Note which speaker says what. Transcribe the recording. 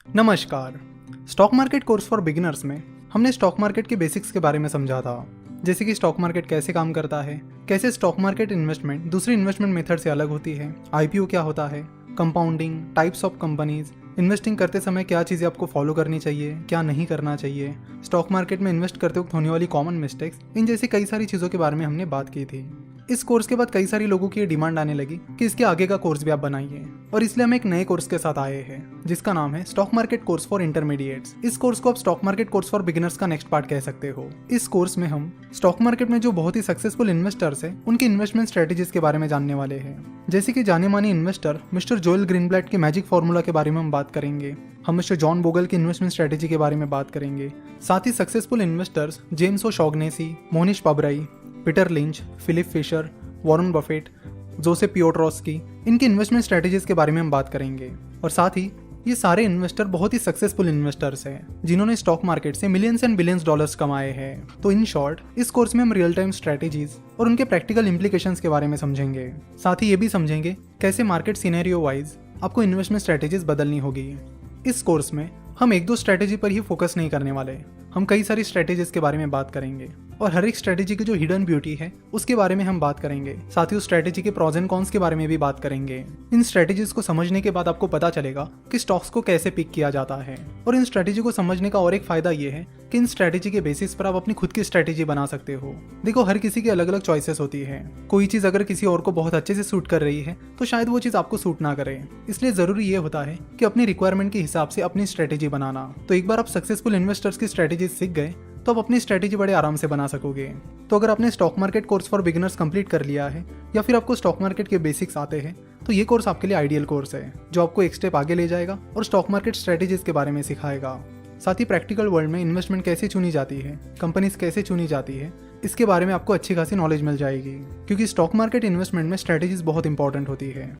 Speaker 1: नमस्कार। Stock market course for beginners में हमने स्टॉक मार्केट के बेसिक्स के बारे में समझा था, जैसे कि स्टॉक मार्केट कैसे काम करता है, कैसे स्टॉक मार्केट इन्वेस्टमेंट दूसरी इन्वेस्टमेंट मेथड से अलग होती है, आईपीओ क्या होता है, compounding, types of companies, investing करते समय क्या चीज़ें आपको फॉलो करनी चाहिए, क्या नहीं करना चाहिए, स्टॉक मार्केट में इन्वेस्ट करते वक्त होने वाली कॉमन मिस्टेक्स, इन जैसी कई सारी चीज़ों के बारे में हमने बात की थी। इस कोर्स के बाद कई सारी लोगों की ये डिमांड आने लगी कि इसके आगे का कोर्स भी आप बनाइए, और इसलिए हम एक नए कोर्स के साथ आए हैं जिसका नाम है stock market course for intermediates. इस कोर्स को आप stock market course for beginners का नेक्स्ट पार्ट कह सकते हो। इस कोर्स में हम स्टॉक मार्केट में जो बहुत ही सक्सेसफुल इन्वेस्टर्स हैं उनकी इन्वेस्टमेंट स्ट्रेटेजीज के बारे में जानने वाले हैं। जैसे कि जाने माने इन्वेस्टर मिस्टर जोएल ग्रीनब्लैट के मैजिक फॉर्मूला के बारे में हम बात करेंगे, हम मिस्टर जॉन बोगल की इन्वेस्टमेंट स्ट्रेटेजी के बारे में बात करेंगे, साथ ही successful investors James O'Shaughnessy, Mohnish Pabrai, Peter Lynch, Philip Fisher, Warren Buffett, Joseph Piotroski, इनकी इन्वेस्टमेंट स्ट्रेटेजीज के बारे में हम बात करेंगे। और साथ ही ये सारे इन्वेस्टर बहुत ही सक्सेसफुल इन्वेस्टर्स हैं जिन्होंने स्टॉक मार्केट से मिलियंस एंड बिलियंस डॉलर्स कमाए हैं। तो इन शॉर्ट इस कोर्स में हम रियल टाइम स्ट्रेटेजीज और उनके प्रैक्टिकल इंप्लीकेशंस के बारे में समझेंगे। साथ ही ये भी समझेंगे कैसे मार्केट सिनेरियो वाइज आपको इन्वेस्टमेंट स्ट्रेटेजीज बदलनी होगी। इस कोर्स में हम एक दो स्ट्रेटेजी पर ही फोकस नहीं करने वाले, हम कई सारी स्ट्रेटेजीज के बारे में बात करेंगे और हर एक स्ट्रेटेजी की जो हिडन ब्यूटी है उसके बारे में हम बात करेंगे। साथ ही उस स्ट्रेटेजी के प्रोज एंड कॉन्स के बारे में भी बात करेंगे। इन स्ट्रेटेजीज को समझने के बाद आपको पता चलेगा कि स्टॉक्स को कैसे पिक किया जाता है। और इन स्ट्रेटेजी को समझने का और एक फायदा ये है कि इन स्ट्रेटेजी के बेसिस पर आप अपनी खुद की स्ट्रेटेजी बना सकते हो। देखो, हर किसी की अलग अलग चॉइसेस होती है। कोई चीज अगर किसी और को बहुत अच्छे से सूट कर रही है तो शायद वो चीज आपको सूट ना करे। इसलिए जरूरी ये होता है कि अपनी रिक्वायरमेंट के हिसाब से अपनी स्ट्रेटेजी बनाना। तो एक बार आप सक्सेसफुल इन्वेस्टर्स की स्ट्रेटेजी सीख गए तो आप अपनी स्ट्रेटेजी बड़े आराम से बना सकोगे। तो अगर आपने stock market course for beginners complete कर लिया है या फिर आपको स्टॉक मार्केट के बेसिक्स आते हैं तो ये कोर्स आपके लिए आइडियल कोर्स है जो आपको एक स्टेप आगे ले जाएगा और स्टॉक मार्केट स्ट्रेटेजीज के बारे में सिखाएगा। साथ ही प्रैक्टिकल वर्ल्ड में इन्वेस्टमेंट कैसे चुनी जाती है, कंपनीज कैसे चुनी जाती है, इसके बारे में आपको अच्छी खासी नॉलेज मिल जाएगी, क्योंकि स्टॉक मार्केट इन्वेस्टमेंट में स्ट्रेटेजीज बहुत इंपॉर्टेंट होती है।